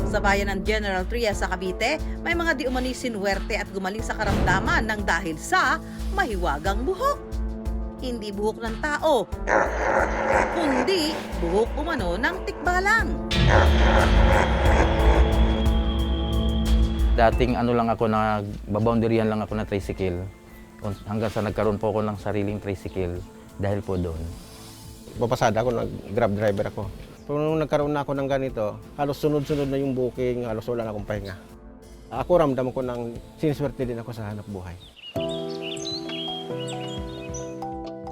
Sa bayan ng General Trias sa Cavite, may mga di umano'y sinuwerte at gumaling sa karamdaman ng dahil sa mahiwagang buhok. Hindi buhok ng tao, kundi buhok umano ng tikbalang. Dating lang ako, nagbaboundaryan lang ako na tricycle. Hanggang sa nagkaroon po ako ng sariling tricycle dahil po doon. Papasada ako, nag-grab driver ako. Pero nung nagkaroon na ako ng ganito, halos sunod-sunod na yung booking, halos wala na akong pahinga. Ako ramdam ko ng siniswerte din ako sa hanap buhay.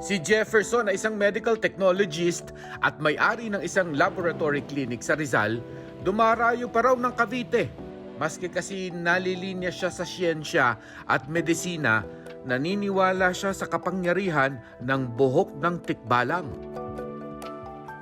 Si Jefferson ay isang medical technologist at may-ari ng isang laboratory clinic sa Rizal, dumarayo pa raw ng Cavite. Maski kasi nalilinya siya sa siyensya at medisina, naniniwala siya sa kapangyarihan ng buhok ng tikbalang.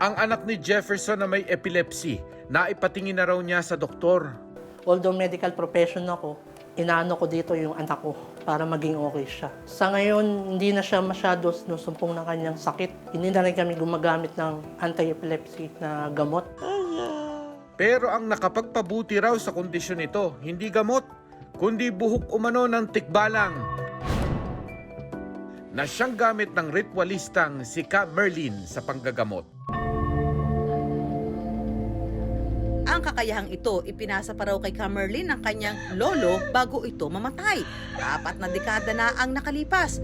Ang anak ni Jefferson na may epilepsy, naipatingin na raw niya sa doktor. Although medical profession ako, inaano ko dito yung anak ko para maging okay siya. Sa ngayon, hindi na siya masyado nusumpong ng kanyang sakit. Hindi na rin kami gumagamit ng anti-epilepsy na gamot. Pero ang nakapagpabuti raw sa kondisyon nito, hindi gamot, kundi buhok umano ng tikbalang na siyang gamit ng ritualistang si Ka Merlin sa panggagamot. Ang kakayahang ito, ipinasa pa raw kay Camerlin ng kanyang lolo bago ito mamatay. 4 na dekada na ang nakalipas.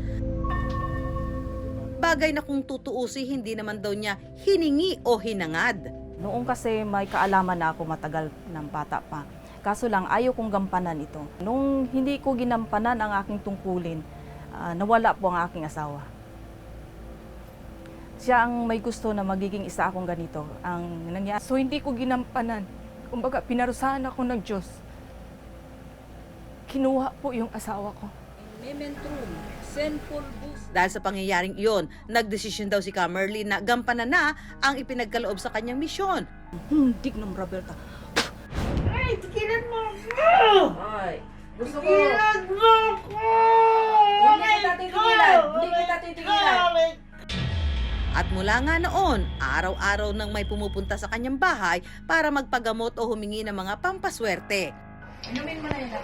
Bagay na kung tutuusi, hindi naman daw niya hiningi o hinangad. Noong kasi may kaalaman na ako matagal ng bata pa. Kaso lang, ayaw kong gampanan ito. Nung hindi ko ginampanan ang aking tungkulin, nawala po ang aking asawa. Siya ang may gusto na magiging isa akong ganito. Ang nangyari. So hindi ko ginampanan. Kumbaga, pinarusahan ako ng Diyos. Kinuha po yung asawa ko. Dahil sa pangyayaring iyon, nagdesisyon daw si Camerlin na gampanan na ang ipinagkaloob sa kanyang misyon. Hindi ng Roberta. Ay, tikilan mo ako! Ay, gusto ko. Tikilan mo ako! Hindi kita titigilan. Hindi kita titigilan. At mula nga noon, araw-araw nang may pumupunta sa kanyang bahay para magpagamot o humingi ng mga pampaswerte. Inumin mo na yun.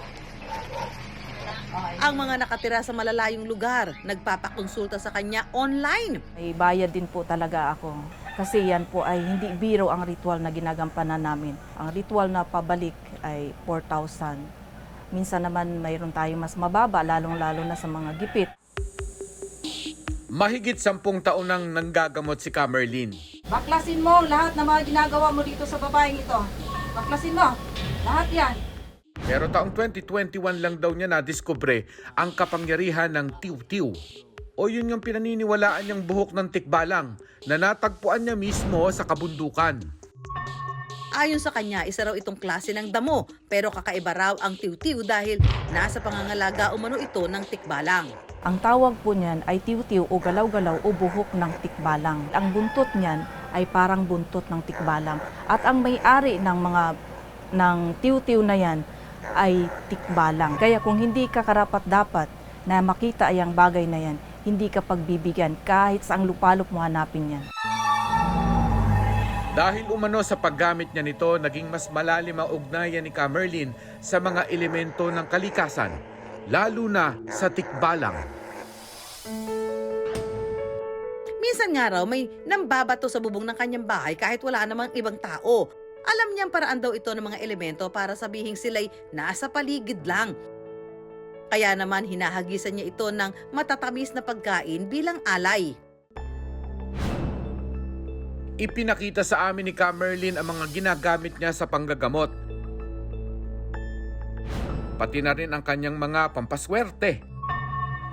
Ang mga nakatira sa malalayong lugar, nagpapakonsulta sa kanya online. May bayad din po talaga ako. Kasi yan po ay hindi biro ang ritual na ginagampanan namin. Ang ritual na pabalik ay 4,000. Minsan naman mayroon tayong mas mababa, lalong-lalo na sa mga gipit. Mahigit 10 taon nang nanggagamot si Camerlin. Baklasin mo lahat ng mga ginagawa mo dito sa babaeng ito. Baklasin mo. Lahat yan. Pero taong 2021 lang daw niya nadiskubre ang kapangyarihan ng tiw-tiw. O yun yung pinaniniwalaan niyang buhok ng tikbalang na natagpuan niya mismo sa kabundukan. Ayon sa kanya, isa raw itong klase ng damo, pero kakaiba raw ang tiw-tiw dahil nasa pangangalaga umano ito ng tikbalang. Ang tawag po niyan ay tiw-tiw o galaw-galaw o buhok ng tikbalang. Ang buntot niyan ay parang buntot ng tikbalang. At ang may-ari ng tiw-tiw na yan ay tikbalang. Kaya kung hindi ka karapat-dapat na makita ay ang bagay na yan, hindi ka pagbibigyan kahit saang lupalop mo hanapin yan. Dahil umano sa paggamit niya nito, naging mas malalim ang ugnayan ni Camerlin sa mga elemento ng kalikasan, lalo na sa tikbalang. Minsan nga raw may nambabato sa bubong ng kanyang bahay kahit wala namang ibang tao. Alam niyang paraan daw ito ng mga elemento para sabihing sila'y nasa paligid lang. Kaya naman hinahagisan niya ito ng matatamis na pagkain bilang alay. Ipinakita sa amin ni Camerlin ang mga ginagamit niya sa panggagamot. Pati na rin ang kanyang mga pampaswerte.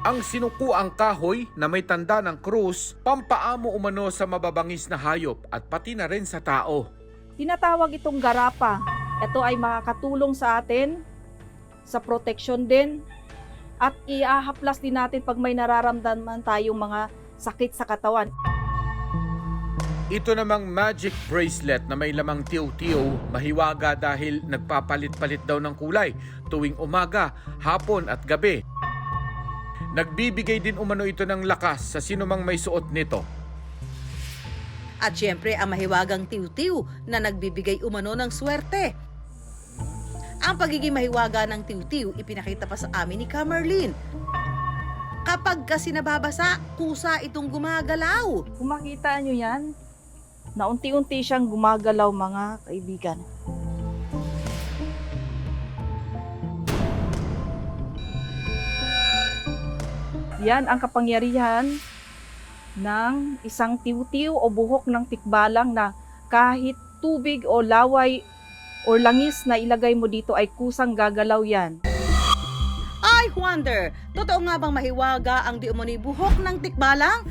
Ang sinukuang kahoy na may tanda ng krus, pampaamo umano sa mababangis na hayop at pati na rin sa tao. Tinatawag itong garapa. Ito ay makakatulong sa atin sa protection din at iahaplas din natin pag may nararamdaman tayong mga sakit sa katawan. Ito namang magic bracelet na may lamang tiw-tiw, mahiwaga dahil nagpapalit-palit daw ng kulay tuwing umaga, hapon at gabi. Nagbibigay din umano ito ng lakas sa sinumang may suot nito. At syempre ang mahiwagang tiw-tiw na nagbibigay umano ng swerte. Ang pagiging mahiwaga ng tiw-tiw ipinakita pa sa amin ni Camerlyn. Kapag kasi nababasa, kusa itong gumagalaw. Kung makita nyo yan, na unti-unti siyang gumagalaw mga kaibigan. Yan ang kapangyarihan ng isang tiw-tiw o buhok ng tikbalang na kahit tubig o laway o langis na ilagay mo dito ay kusang gagalaw yan. I wonder, totoo nga bang mahiwaga ang di umano'y buhok ng tikbalang?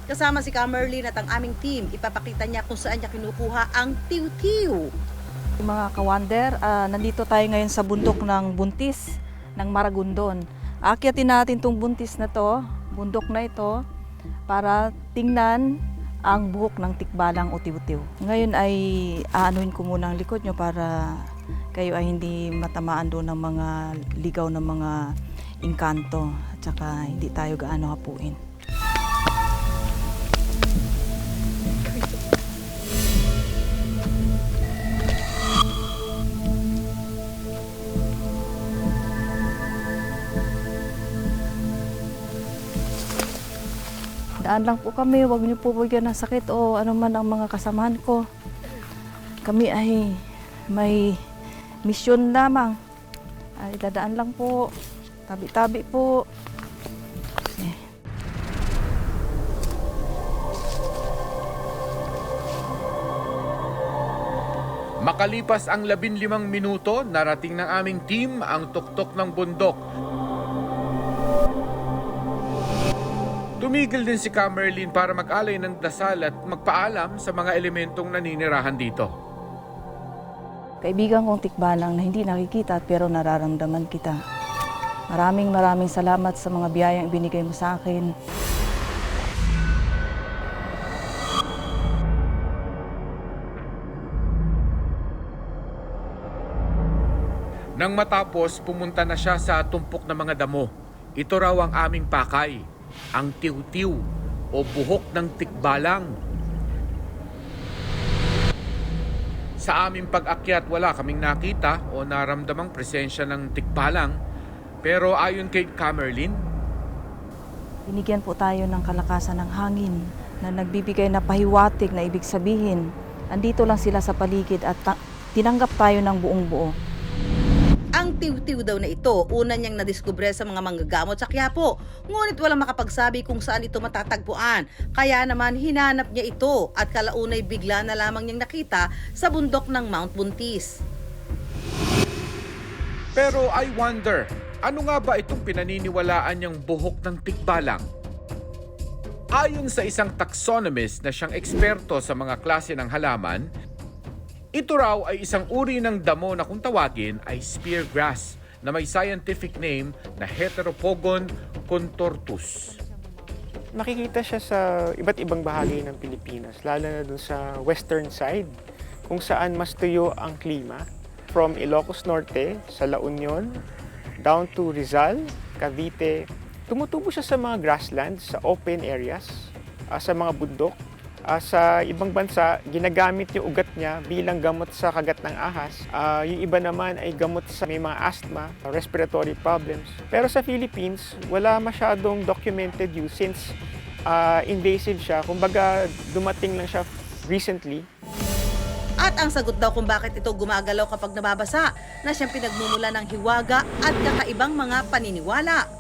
Kasama si Camerlyn at ang aming team, ipapakita niya kung saan niya kinukuha ang tiw-tiw. Mga kawander, nandito tayo ngayon sa bundok ng Buntis ng Maragondon. Akyatin natin tong buntis na to, bundok na ito, para tingnan ang buhok ng tikbalang o tiw-tiw. Ngayon ay aanuhin ko muna ang likod nyo para kayo ay hindi matamaan doon ng mga ligaw ng mga engkanto at saka hindi tayo gaano hapuin. Daan lang po kami, huwag niyo po bigyan ng sakit o ano man ang mga kasamahan ko. Kami ay may misyon lamang. Ay dadaan lang po, tabi-tabi po. Okay. Makalipas ang 15 minuto, narating ng aming team ang tuktok ng bundok. Tumigil din si Camerlyn para mag-alay ng dasal at magpaalam sa mga elementong naninirahan dito. Kaibigan kong tikbalang na hindi nakikita pero nararamdaman kita. Maraming salamat sa mga biyayang ibinigay mo sa akin. Nang matapos, pumunta na siya sa tumpok ng mga damo. Ito raw ang aming pakay, ang tiw-tiw o buhok ng tikbalang. Sa aming pag-akyat, wala kaming nakita o naramdamang presensya ng tikbalang. Pero ayon kay Camerlyn, Binigyan po tayo ng kalakasan ng hangin na nagbibigay na pahiwatig na ibig sabihin. Andito lang sila sa paligid at tinanggap tayo ng buong buo. Ang tiw-tiw daw na ito, una niyang nadiskubre sa mga manggagamot sa Quiapo. Ngunit walang makapagsabi kung saan ito matatagpuan. Kaya naman hinanap niya ito at kalaunay bigla na lamang niyang nakita sa bundok ng Mount Buntis. pero I wonder, ano nga ba itong pinaniniwalaan niyang buhok ng tikbalang? Ayon sa isang taxonomist na siyang eksperto sa mga klase ng halaman, ito raw ay isang uri ng damo na kung tawagin ay speargrass na may scientific name na Heteropogon contortus. Makikita siya sa iba't ibang bahagi ng Pilipinas, lalo na dun sa western side, kung saan mas tuyo ang klima. From Ilocos Norte, sa La Union, down to Rizal, Cavite. Tumutubo siya sa mga grasslands, sa open areas, sa mga bundok. Sa ibang bansa, ginagamit yung ugat niya bilang gamot sa kagat ng ahas. Yung iba naman ay gamot sa may mga asthma, respiratory problems. Pero sa Philippines, wala masyadong documented use since invasive siya. Kumbaga, dumating lang siya recently. At ang sagot daw kung bakit ito gumagalaw kapag nababasa na siyang pinagmumula ng hiwaga at kakaibang mga paniniwala.